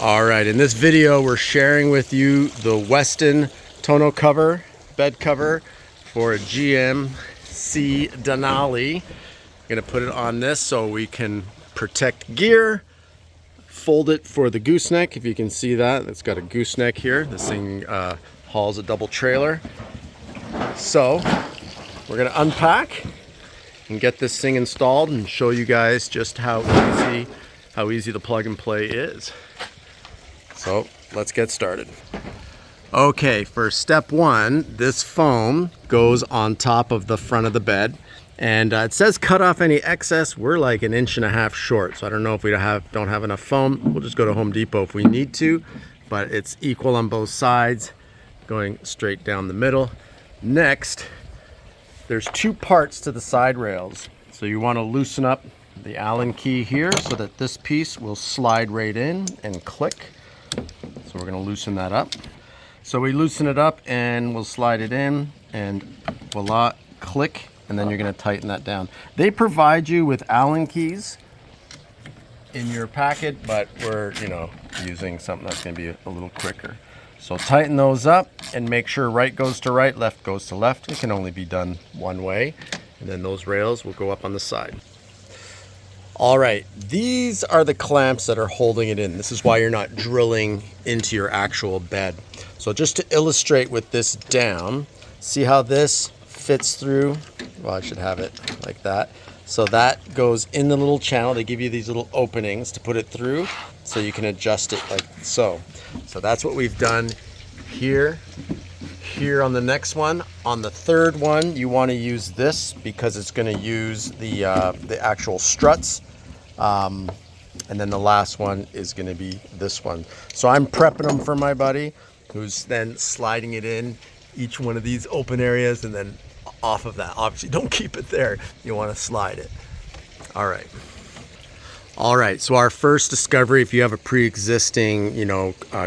All right, in this video we're sharing with you the Westin Tonneau cover, bed cover for a GMC Denali. I'm gonna put it on this so we can protect gear, fold it for the gooseneck. If you can see that, it's got a gooseneck here. This thing hauls a double trailer. So we're gonna unpack and get this thing installed and show you guys just how easy the plug and play is. So let's get started. Okay, for step one, this foam goes on top of the front of the bed, and it says cut off any excess. We're like 1.5 inches short, so I don't know if we don't have enough foam. We'll just go to Home Depot if we need to, but it's equal on both sides, going straight down the middle. Next, there's 2 parts to the side rails, so you want to loosen up the Allen key here so that this piece will slide right in and click. So we're going to loosen that up. So we loosen it up and we'll slide it in and voila, click, and then you're going to tighten that down. They provide you with Allen keys in your packet, but we're using something that's going to be a little quicker. So tighten those up and make sure right goes to right, left goes to left. It can only be done one way, and then those rails will go up on the side. All right, these are the clamps that are holding it in. This is why you're not drilling into your actual bed. So just to illustrate with this down, see how this fits through? Well, I should have it like that. So that goes in the little channel. They give you these little openings to put it through so you can adjust it like so. So that's what we've done here. Here on the next one. On the third one, you want to use this because it's going to use the actual struts. And then the last one is going to be this one. So I'm prepping them for my buddy, who's then sliding it in each one of these open areas, and then off of that. Obviously, don't keep it there. You want to slide it. All right. All right, so our first discovery, if you have a pre-existing,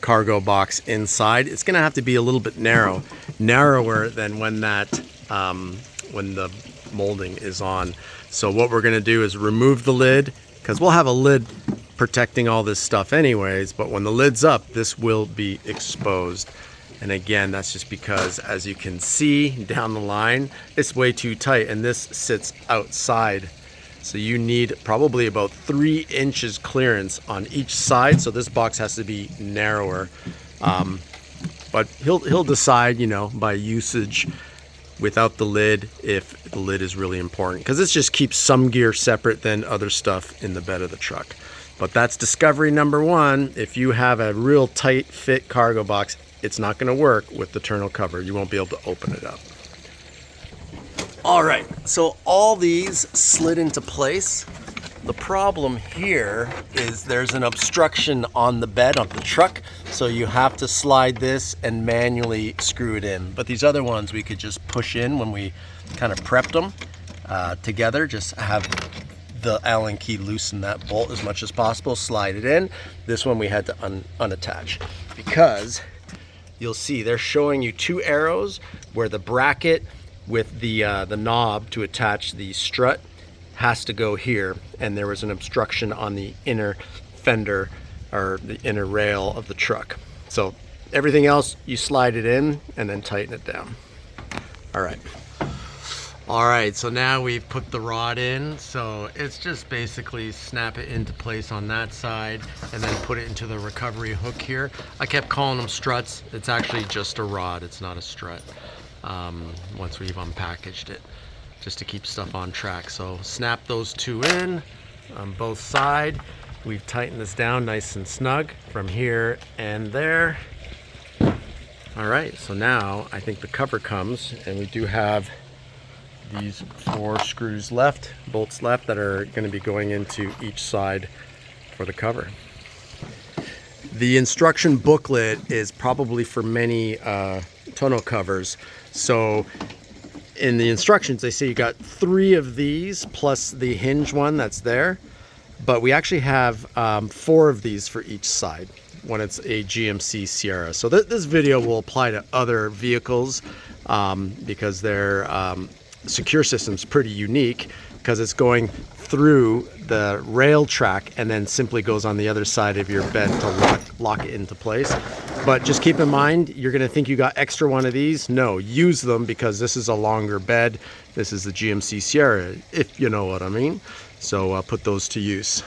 cargo box inside, it's gonna have to be a little bit narrower than when the molding is on. So what we're gonna do is remove the lid, because we'll have a lid protecting all this stuff anyways, but when the lid's up, this will be exposed. And again, that's just because, as you can see down the line, it's way too tight, and this sits outside. So you need probably about 3 inches clearance on each side. So this box has to be narrower. But he'll decide, by usage without the lid, if the lid is really important. Because this just keeps some gear separate than other stuff in the bed of the truck. But that's discovery number 1. If you have a real tight fit cargo box, it's not going to work with the tonneau cover. You won't be able to open it up. All right, so all these slid into place. The problem here is there's an obstruction on the bed of the truck, so you have to slide this and manually screw it in. But these other ones we could just push in when we kind of prepped them together. Just have the Allen key loosen that bolt as much as possible, slide it in. This one we had to unattach, because you'll see they're showing you 2 arrows where the bracket with the knob to attach the strut has to go here, and there was an obstruction on the inner fender or the inner rail of the truck. So everything else, you slide it in and then tighten it down. All right, so now we've put the rod in, so it's just basically snap it into place on that side and then put it into the recovery hook here. I kept calling them struts. It's actually just a rod, it's not a strut. Once we've unpackaged it, just to keep stuff on track. So snap those 2 in on both sides. We've tightened this down nice and snug from here and there. All right, so now I think the cover comes, and we do have these 4 screws left, bolts left, that are going to be going into each side for the cover. The instruction booklet is probably for many tonneau covers. So in the instructions, they say you got 3 of these plus the hinge one that's there, but we actually have 4 of these for each side when it's a GMC Sierra. So this video will apply to other vehicles because their secure system's pretty unique, because it's going through the rail track and then simply goes on the other side of your bed to lock it into place. But just keep in mind, you're gonna think you got extra one of these. No, use them, because this is a longer bed. This is the GMC Sierra, if you know what I mean. So put those to use.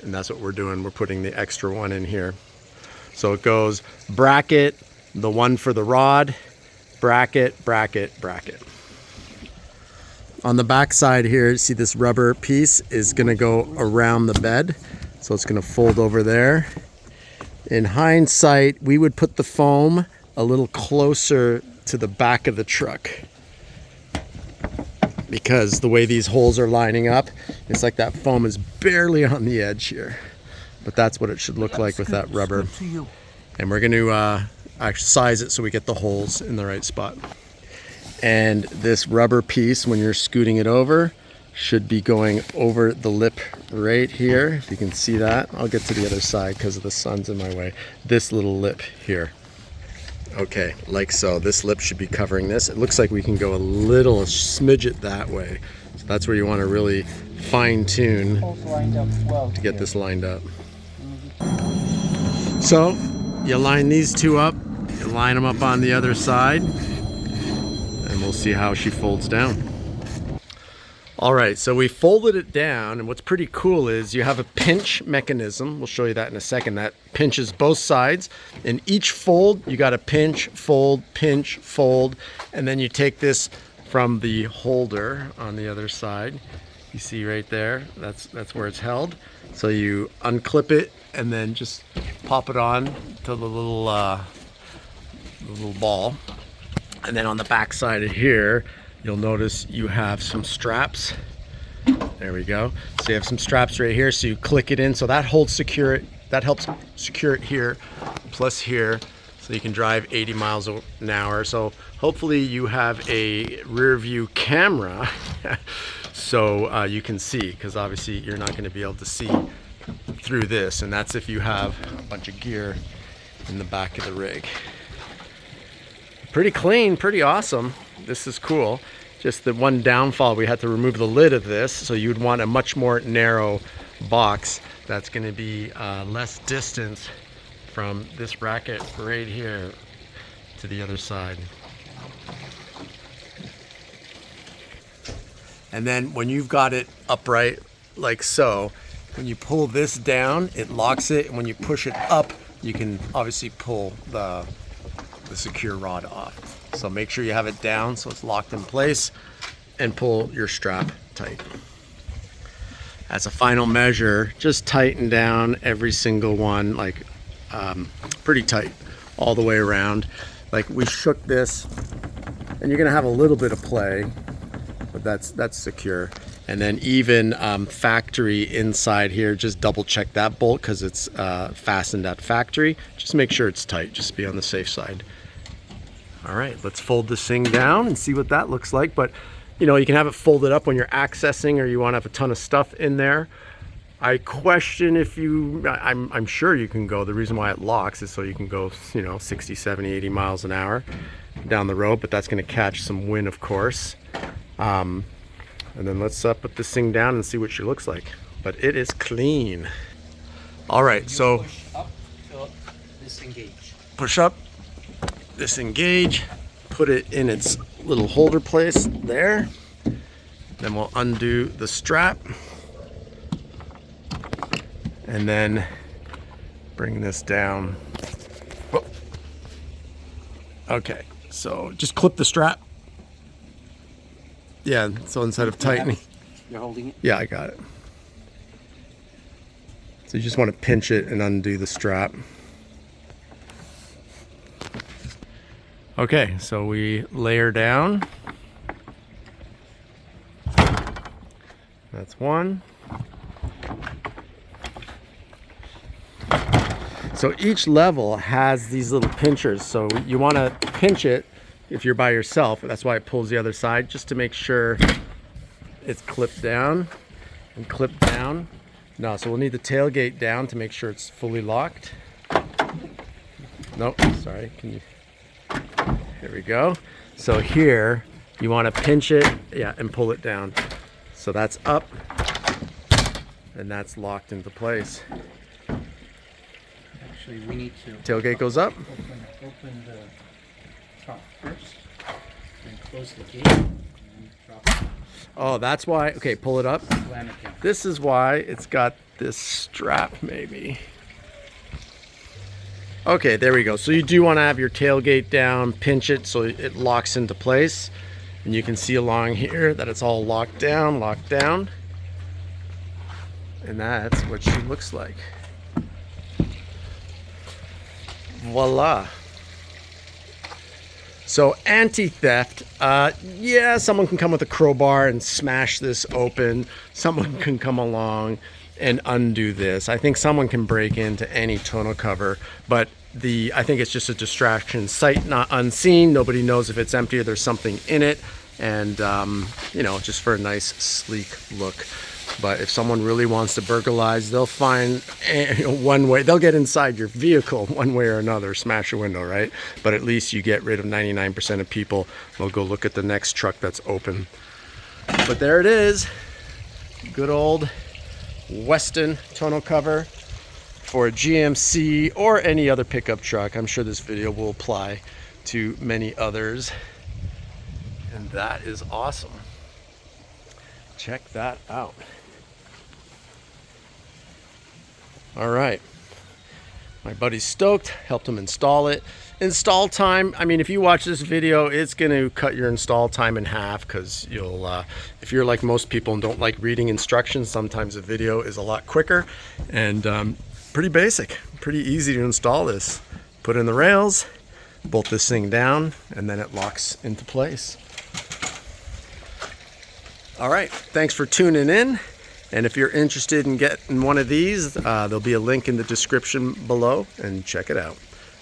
And that's what we're doing. We're putting the extra one in here. So it goes bracket, the one for the rod, bracket, bracket, bracket. On the back side here, see this rubber piece is gonna go around the bed. So it's gonna fold over there. In hindsight, we would put the foam a little closer to the back of the truck, because the way these holes are lining up, it's like that foam is barely on the edge here. But that's what it should look like with that rubber. And we're going to actually size it so we get the holes in the right spot. And this rubber piece, when you're scooting it over, should be going over the lip right here. If you can see that. I'll get to the other side because the sun's in my way. This little lip here. Okay, like so. This lip should be covering this. It looks like we can go a little smidge it that way. So that's where you want to really fine tune to get this lined up. So you line these two up, you line them up on the other side, and we'll see how she folds down. All right, so we folded it down, and what's pretty cool is you have a pinch mechanism. We'll show you that in a second. That pinches both sides. In each fold, you got to pinch, fold, and then you take this from the holder on the other side. You see right there, that's where it's held. So you unclip it and then just pop it on to the little ball. And then on the back side of here, you'll notice you have some straps. There we go. So you have some straps right here. So you click it in. So that holds secure it. That helps secure it here, plus here. So you can drive 80 miles an hour. So hopefully you have a rear view camera so you can see, because obviously you're not going to be able to see through this. And that's if you have a bunch of gear in the back of the rig. Pretty clean, pretty awesome. This is cool. Just the one downfall, we had to remove the lid of this, so you'd want a much more narrow box that's going to be less distance from this bracket right here to the other side. And then when you've got it upright like so, when you pull this down, it locks it, and when you push it up, you can obviously pull the secure rod off. So make sure you have it down so it's locked in place, and pull your strap tight. As a final measure, just tighten down every single one, like pretty tight all the way around. Like we shook this, and you're gonna have a little bit of play, but that's secure. And then even factory inside here, just double check that bolt because it's fastened at factory. Just make sure it's tight, just be on the safe side. All right, let's fold this thing down and see what that looks like. But you know, you can have it folded up when you're accessing, or you want to have a ton of stuff in there. I question if you, I'm sure you can go. The reason why it locks is so you can go, you know, 60, 70, 80 miles an hour down the road, but that's going to catch some wind, of course. And then let's put this thing down and see what she looks like. But it is clean. All right, so push up to disengage. Push up, disengage, put it in its little holder place there. Then we'll undo the strap, and then bring this down. Whoa. Okay, so just clip the strap. Yeah, so instead of tightening. You're holding it? Yeah, I got it. So you just want to pinch it and undo the strap. Okay, so we layer down. That's one. So each level has these little pinchers. So you want to pinch it if you're by yourself. That's why it pulls the other side, just to make sure it's clipped down and clipped down. No, so we'll need the tailgate down to make sure it's fully locked. Nope, sorry, can you? Here we go. So here, you want to pinch it, yeah, and pull it down. So that's up, and that's locked into place. Actually, we need to Tailgate goes up. open the top first, then close the gate, and then drop it. Oh, that's why. Okay, pull it up. Slam it down. This is why it's got this strap, maybe. Okay, there we go. So you do want to have your tailgate down, pinch it so it locks into place. And you can see along here that it's all locked down. And that's what she looks like. Voila. So anti-theft, yeah, someone can come with a crowbar and smash this open. Someone can come along and undo this. I think someone can break into any tonneau cover, but I think it's just a distraction. Sight not unseen. Nobody knows if it's empty or there's something in it, and you know, just for a nice sleek look. But if someone really wants to burglarize, they'll find one way. They'll get inside your vehicle one way or another, smash a window, right? But at least you get rid of 99% of people. They'll go look at the next truck that's open. But there it is. Good old Westin tonneau cover for a GMC or any other pickup truck. I'm sure this video will apply to many others. And that is awesome. Check that out. All right, my buddy's stoked, helped him install it. Install time, I mean, if you watch this video, it's gonna cut your install time in half, because you'll, if you're like most people and don't like reading instructions, sometimes a video is a lot quicker. And pretty basic, pretty easy to install this. Put in the rails, bolt this thing down, and then it locks into place. All right, thanks for tuning in. And if you're interested in getting one of these, there'll be a link in the description below, and check it out.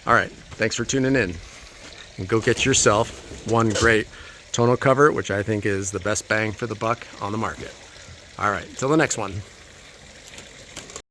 All right, thanks for tuning in. And go get yourself one great tonneau cover, which I think is the best bang for the buck on the market. All right, till the next one.